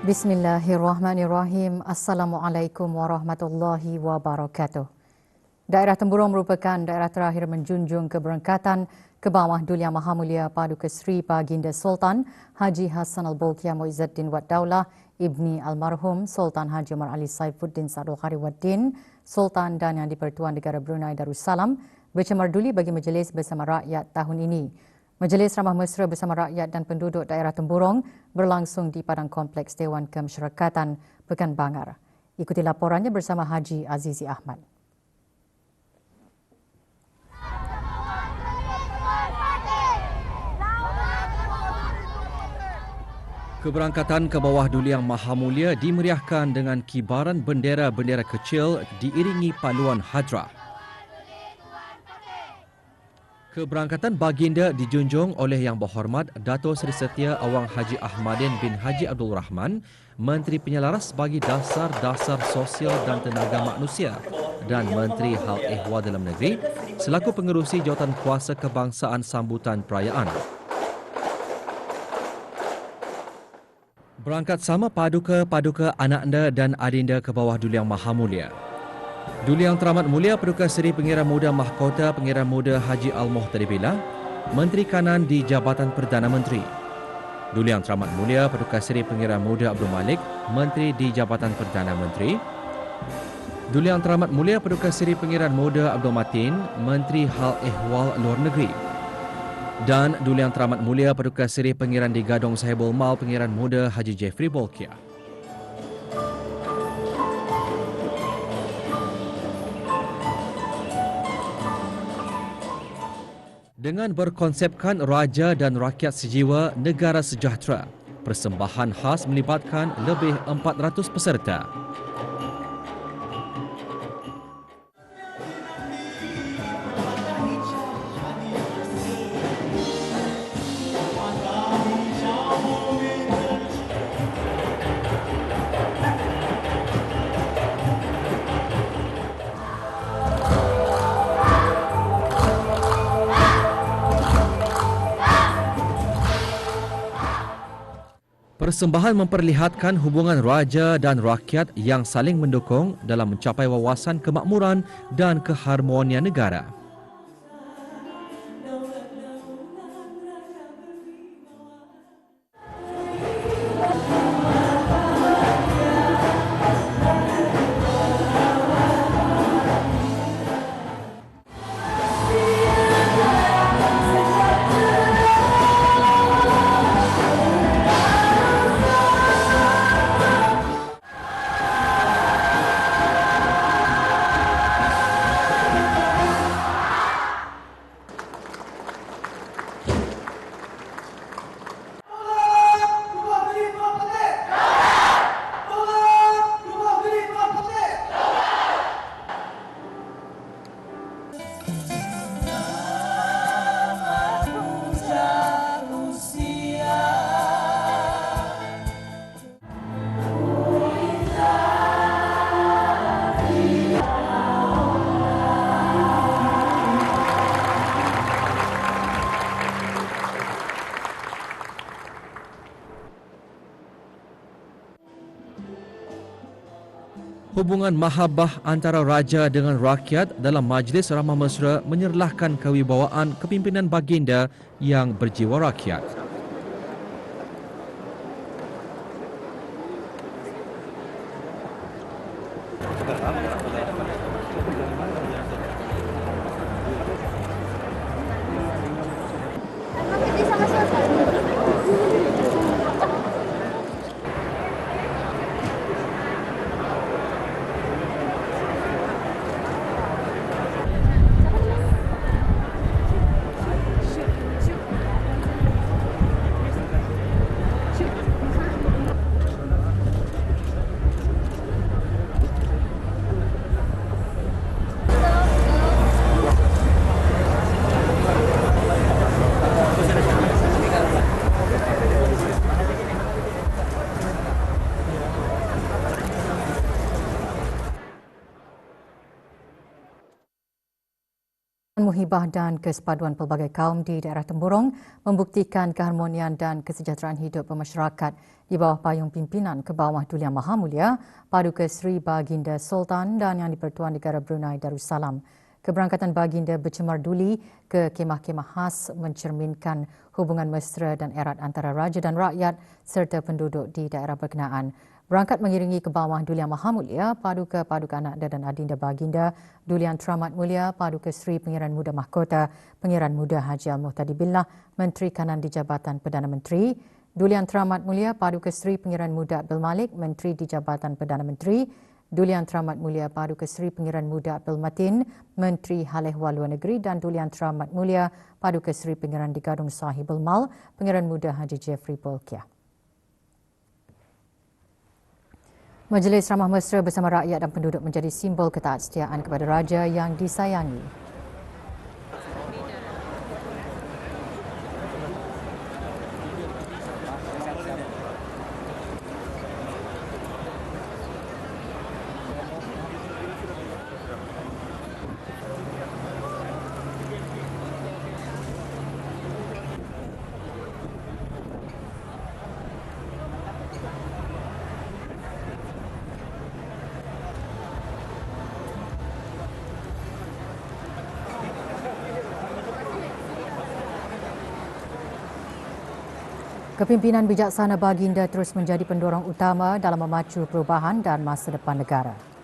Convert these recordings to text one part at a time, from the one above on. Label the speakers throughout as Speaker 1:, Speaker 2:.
Speaker 1: Bismillahirrahmanirrahim. Assalamualaikum warahmatullahi wabarakatuh. Daerah Temburong merupakan daerah terakhir menjunjung keberangkatan ke bawah Duli Yang Maha Mulia Paduka Seri Baginda Sultan Haji Hassan Al-Bolkiah Muizzuddin Wad Daulah Ibni Almarhum Sultan Haji Omar Ali Saifuddin Sadul Khari Waddin Sultan dan Yang di-Pertuan Negara Brunei Darussalam bercemar-duli bagi majlis bersama rakyat tahun ini. Majlis Ramah Mesra bersama rakyat dan penduduk daerah Temburong berlangsung di Padang Kompleks Dewan Kemasyarakatan Pekan Bangar. Ikuti laporannya bersama Haji Azizi Ahmad.
Speaker 2: Keberangkatan ke bawah Duli Yang Maha Mulia dimeriahkan dengan kibaran bendera-bendera kecil diiringi paluan hadrah. Keberangkatan baginda dijunjung oleh Yang Berhormat Dato' Seri Setia Awang Haji Ahmadin bin Haji Abdul Rahman, Menteri Penyelaras bagi Dasar-Dasar Sosial dan Tenaga Manusia dan Menteri Hal Ehwal Dalam Negeri selaku pengerusi jawatan kuasa kebangsaan sambutan perayaan. Berangkat sama paduka-paduka ananda dan adinda ke bawah Duli Yang Maha Mulia. Duli Yang Teramat Mulia Paduka Seri Pengira Muda Mahkota Pengira Muda Haji Al-Muhtadi Billah, Menteri Kanan di Jabatan Perdana Menteri. Duli Yang Teramat Mulia Paduka Seri Pengira Muda Abdul Malik, Menteri di Jabatan Perdana Menteri. Duli Yang Teramat Mulia Paduka Seri Pengiran Muda Abdul Matin, Menteri Hal Ehwal Luar Negeri. Dan Duli Yang Teramat Mulia Paduka Seri Pengiran di Gadong Sahibul Mal Pengiran Muda Haji Jeffrey Bolkiah. Dengan berkonsepkan Raja dan Rakyat Sejiwa Negara Sejahtera, persembahan khas melibatkan lebih 400 peserta. Persembahan memperlihatkan hubungan raja dan rakyat yang saling mendukung dalam mencapai wawasan kemakmuran dan keharmonian negara. Hubungan mahabbah antara raja dengan rakyat dalam Majlis Ramah Mesra menyerlahkan kewibawaan kepimpinan baginda yang berjiwa rakyat.
Speaker 1: muhibah dan kesepaduan pelbagai kaum di daerah Temburong membuktikan keharmonian dan kesejahteraan hidup bermasyarakat di bawah payung pimpinan Kebawah Duli Yang Maha Mulia Paduka Seri Baginda Sultan dan Yang di-Pertuan Negara Brunei Darussalam. Keberangkatan Baginda bercemar duli ke kemah-kemah khas mencerminkan hubungan mesra dan erat antara raja dan rakyat serta penduduk di daerah berkenaan. Berangkat mengiringi Kebawah Duli Yang Maha Mulia Paduka Ananda dan Adinda Baginda Duli Yang Teramat Mulia Paduka Seri Pengiran Muda Mahkota Pengiran Muda Haji Al-Muhtadi Billah Menteri Kanan di Jabatan Perdana Menteri, Duli Yang Teramat Mulia Paduka Seri Pengiran Muda Abdul Malik Menteri di Jabatan Perdana Menteri, Duli Yang Teramat Mulia Paduka Seri Pengiran Muda Abdul Matin Menteri Hal Ehwal Luar Negeri dan Duli Yang Teramat Mulia Paduka Seri Pengiran di Gadung Sahibul Mal Pengiran Muda Haji Jeffrey Bolkiah. Majlis Ramah Mesra bersama rakyat dan penduduk menjadi simbol ketaatsetiaan kepada raja yang disayangi. Kepimpinan bijaksana Baginda terus menjadi pendorong utama dalam memacu perubahan dan masa depan negara.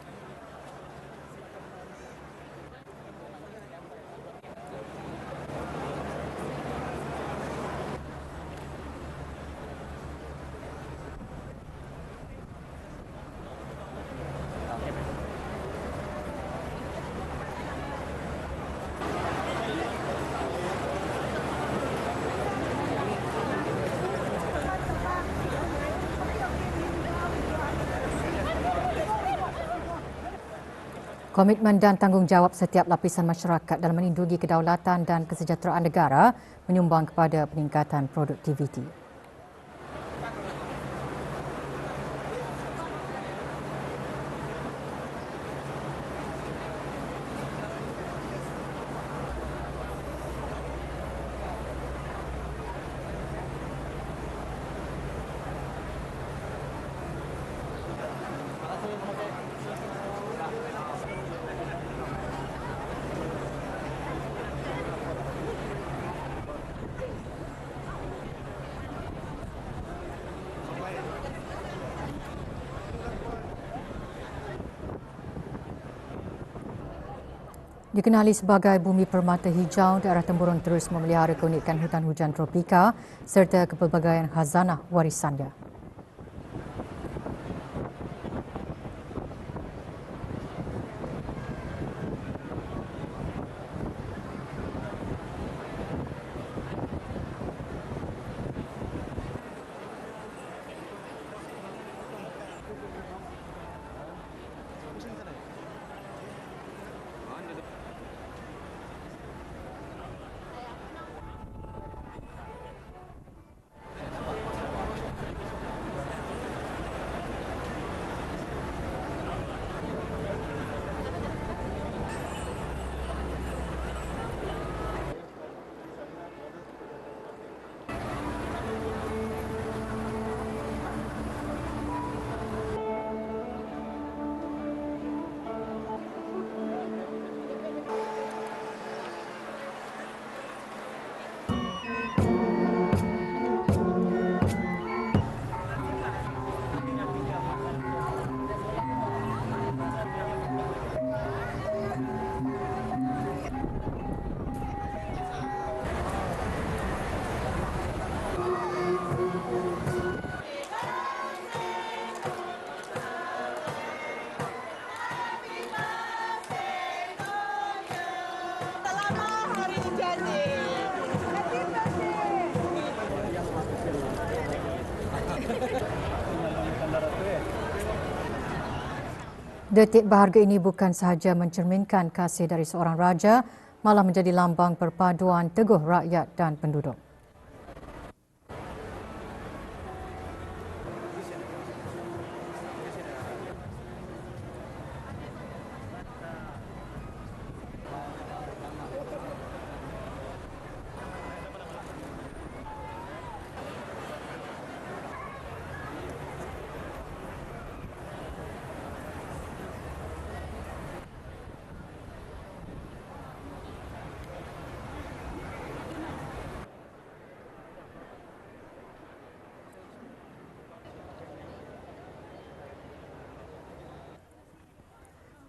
Speaker 1: Komitmen dan tanggungjawab setiap lapisan masyarakat dalam melindungi kedaulatan dan kesejahteraan negara menyumbang kepada peningkatan produktiviti. Dikenali sebagai bumi permata hijau, daerah Temburong terus memelihara keunikan hutan hujan tropika serta kepelbagaian khazanah warisannya. Detik berharga ini bukan sahaja mencerminkan kasih dari seorang raja, malah menjadi lambang perpaduan teguh rakyat dan penduduk.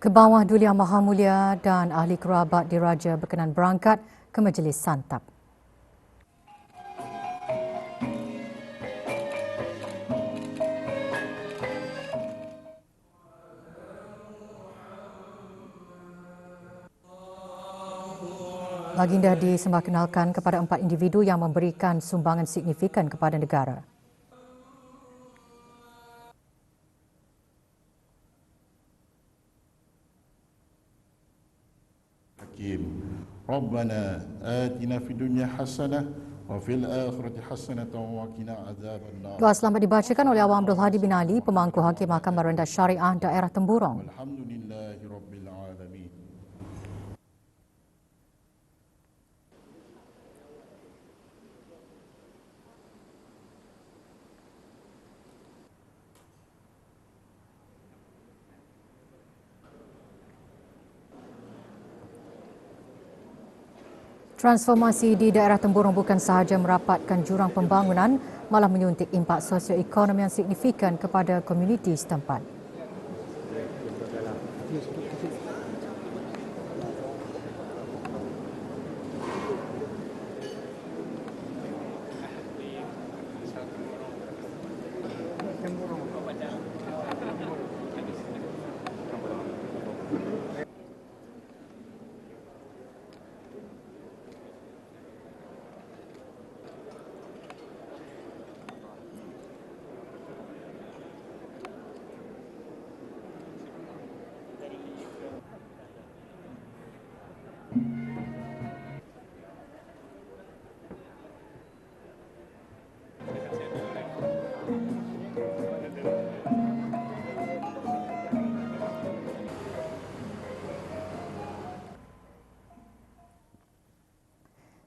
Speaker 1: Ke bawah Duli Yang Maha Mulia dan ahli kerabat diraja berkenan berangkat ke majlis santap. Baginda disembahkenalkan kepada 4 individu yang memberikan sumbangan signifikan kepada negara.
Speaker 3: Hakim. Rabbana atina fid dunya hasanah wa fil akhirati hasanatan wa qina adzabannar.
Speaker 1: Doa selamat dibacakan oleh Awang Abdul Hadi bin Ali, pemangku Hakim Mahkamah Rendah Syariah Daerah Temburong.
Speaker 3: Alhamdulillahirabbil alamin.
Speaker 1: Transformasi di daerah Temburong bukan sahaja merapatkan jurang pembangunan, malah menyuntik impak sosioekonomi yang signifikan kepada komuniti setempat.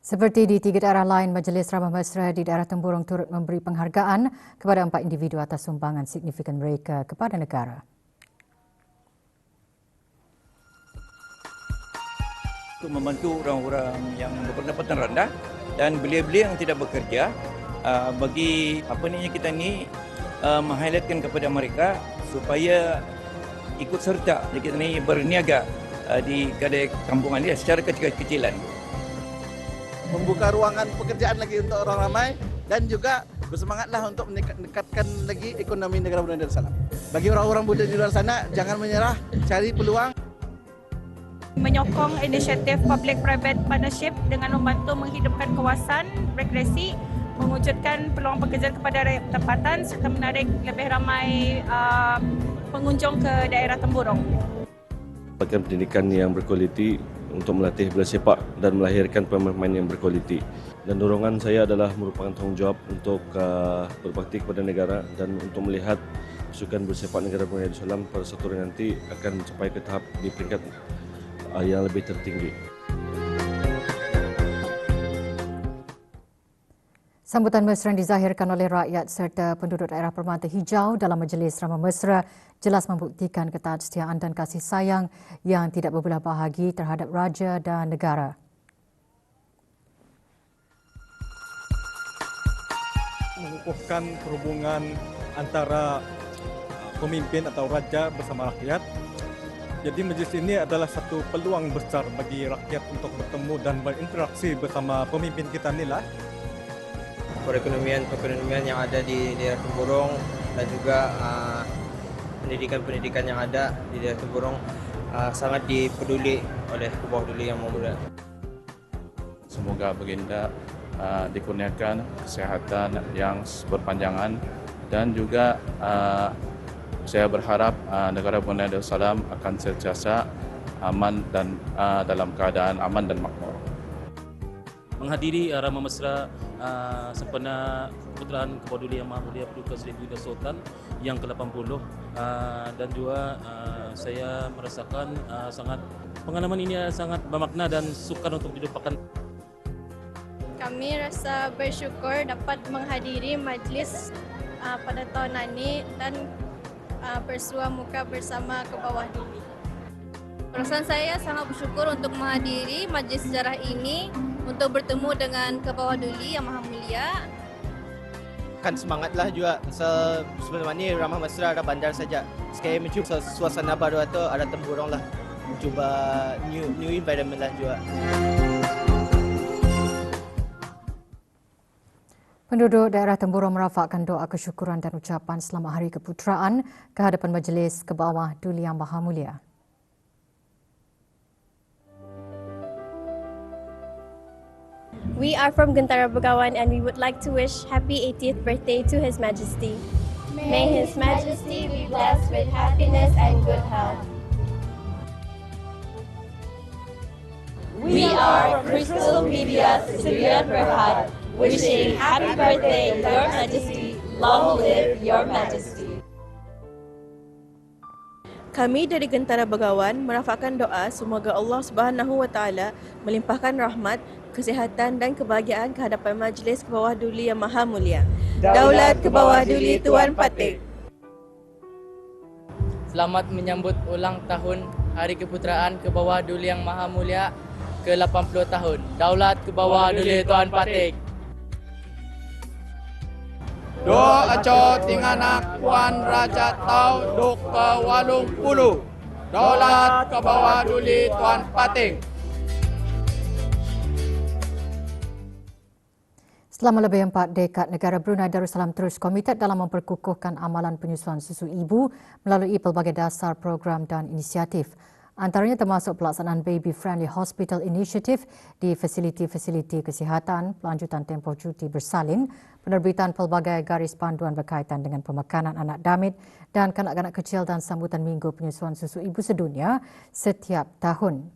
Speaker 1: Seperti di 3 daerah lain, Majlis Ramah Mesra di daerah Temburong turut memberi penghargaan kepada 4 individu atas sumbangan signifikan mereka kepada negara.
Speaker 4: Untuk membantu orang-orang yang berpendapatan rendah dan belia-belia yang tidak bekerja, bagi kita ni meng-highlightkan kepada mereka supaya ikut serta kita ni berniaga di kedai kampungan dia secara kecil-kecilan.
Speaker 5: Membuka ruangan pekerjaan lagi untuk orang ramai dan juga bersemangatlah untuk meningkatkan lagi ekonomi negara Brunei Darussalam. Bagi orang-orang Buddha di luar sana, jangan menyerah, cari peluang.
Speaker 6: Menyokong inisiatif public-private partnership dengan membantu menghidupkan kawasan rekreasi, mewujudkan peluang pekerjaan kepada rakyat tempatan serta menarik lebih ramai pengunjung ke daerah Temburong.
Speaker 7: Dapatkan pendidikan yang berkualiti untuk melatih bola sepak dan melahirkan pemain-pemain yang berkualiti. Dan dorongan saya adalah merupakan tanggungjawab untuk berbakti kepada negara dan untuk melihat pasukan bersepak negara Brunei Darussalam pada satu hari nanti akan mencapai ke tahap di peringkat yang lebih tertinggi.
Speaker 1: Sambutan mesra yang dizahirkan oleh rakyat serta penduduk daerah Permata Hijau dalam Majlis Ramah Mesra jelas membuktikan ketahatsetiaan dan kasih sayang yang tidak berbelah bahagi terhadap raja dan negara.
Speaker 8: Mengukuhkan perhubungan antara pemimpin atau raja bersama rakyat. Jadi majlis ini adalah satu peluang besar bagi rakyat untuk bertemu dan berinteraksi bersama pemimpin kita inilah.
Speaker 9: Perekonomian yang ada di daerah Temburong dan juga pendidikan yang ada di daerah Temburong sangat dipeduli oleh ke bawah Duli Yang Maha Mulia.
Speaker 10: Semoga baginda dikurniakan kesehatan yang berpanjangan dan juga saya berharap negara Brunei Darussalam akan sentiasa aman dan dalam keadaan aman dan makmur.
Speaker 11: Menghadiri Ramah Mesra sempena Keputeraan ke bawah Duli Yang Maha Mulia Paduka Seri Baginda Sultan yang ke-80 dan juga saya merasakan sangat pengalaman ini sangat bermakna dan sukar untuk dilupakan.
Speaker 6: Kami rasa bersyukur dapat menghadiri majlis pada tahun ini dan bersua muka bersama ke bawah Duli.
Speaker 12: Perasaan saya sangat bersyukur untuk menghadiri majlis sejarah ini untuk bertemu dengan ke bawah Duli Yang Maha Mulia.
Speaker 9: akan semangatlah juga. Sebelum ini ramah mesra ada bandar saja. Sekali mencuba suasana baru atau ada temburong lah. Mencuba new environment lah juga.
Speaker 1: Penduduk daerah Temburong merafakkan doa kesyukuran dan ucapan selamat Hari Keputeraan ke hadapan Majlis ke bawah Duli Yang Maha Mulia.
Speaker 13: We are from Gentara Begawan and we would like to wish happy 80th birthday to His Majesty.
Speaker 12: May His Majesty be blessed with happiness and good health. We are Crystal Media Suriat Berhad, wishing happy birthday, Your Majesty. Long live Your Majesty.
Speaker 13: Kami dari Gentara Begawan merafakkan doa semoga Allah Subhanahu Wa Taala melimpahkan rahmat, kesihatan dan kebahagiaan ke hadapan Majlis ke bawah Duli Yang Maha Mulia. Daulat ke bawah Duli Tuan Patik.
Speaker 14: Selamat menyambut ulang tahun Hari Keputeraan ke bawah Duli Yang Maha Mulia ke-80 tahun. Daulat ke bawah Duli Tuan Patik.
Speaker 15: Do aco tinganak Puan Raja Tau duk ke Walung Pulu. Daulat ke bawah Duli Tuan Pating.
Speaker 1: Selama lebih 4 dekad, negara Brunei Darussalam terus komited dalam memperkukuhkan amalan penyusuan susu ibu melalui pelbagai dasar program dan inisiatif. Antaranya termasuk pelaksanaan Baby Friendly Hospital Initiative di fasiliti-fasiliti kesihatan, pelanjutan tempoh cuti bersalin, penerbitan pelbagai garis panduan berkaitan dengan pemakanan anak damit dan kanak-kanak kecil dan sambutan Minggu Penyusuan Susu Ibu Sedunia setiap tahun.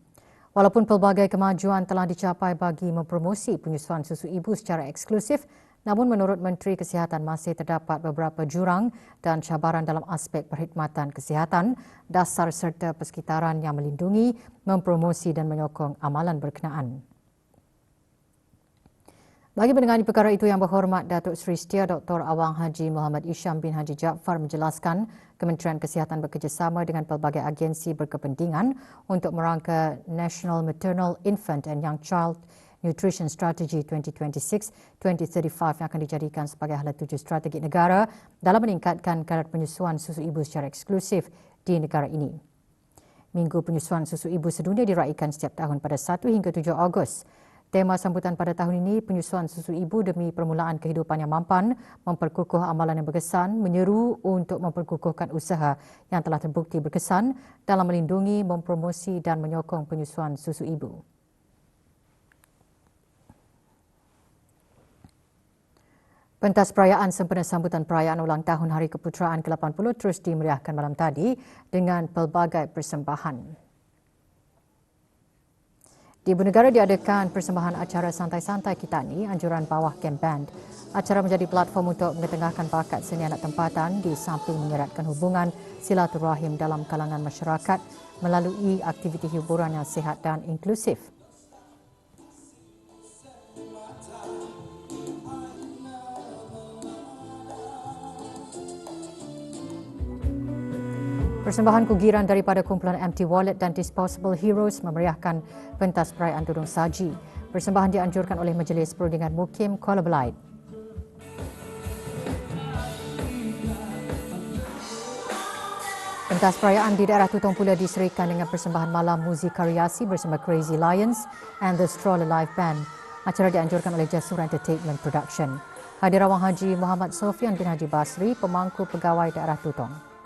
Speaker 1: Walaupun pelbagai kemajuan telah dicapai bagi mempromosi penyusuan susu ibu secara eksklusif, namun menurut Menteri Kesihatan masih terdapat beberapa jurang dan cabaran dalam aspek perkhidmatan kesihatan, dasar serta persekitaran yang melindungi, mempromosi dan menyokong amalan berkenaan. Bagi mendengar perkara itu Yang Berhormat Datuk Seri Setia Dr. Awang Haji Muhammad Isham bin Haji Jaafar menjelaskan Kementerian Kesihatan bekerjasama dengan pelbagai agensi berkepentingan untuk merangka National Maternal, Infant and Young Child Nutrition Strategy 2026-2035 yang akan dijadikan sebagai hala tuju strategi negara dalam meningkatkan kadar penyusuan susu ibu secara eksklusif di negara ini. Minggu Penyusuan Susu Ibu Sedunia diraikan setiap tahun pada 1 hingga 7 Ogos. Tema sambutan pada tahun ini, penyusuan susu ibu demi permulaan kehidupan yang mampan, memperkukuh amalan yang berkesan, menyeru untuk memperkukuhkan usaha yang telah terbukti berkesan dalam melindungi, mempromosi dan menyokong penyusuan susu ibu. Pentas perayaan sempena sambutan perayaan ulang tahun Hari Keputeraan ke-80 terus dimeriahkan malam tadi dengan pelbagai persembahan. Di Ibu Negara diadakan persembahan acara santai-santai Kitani, anjuran bawah Camp Band. Acara menjadi platform untuk mengetengahkan bakat seni anak tempatan di samping menyeratkan hubungan silaturahim dalam kalangan masyarakat melalui aktiviti hiburan yang sihat dan inklusif. Persembahan kugiran daripada kumpulan Empty Wallet dan Disposable Heroes memeriahkan pentas perayaan Tudung Saji. Persembahan dianjurkan oleh Majlis Perundingan Mukim Kuala Belait. Pentas perayaan di daerah Tutong pula diserikan dengan persembahan malam muzik kariasi bersama Crazy Lions and the Stroller Live Band. Acara dianjurkan oleh Jasura Entertainment Production. Hadir Awang Haji Muhammad Sofian bin Haji Basri, pemangku pegawai daerah Tutong.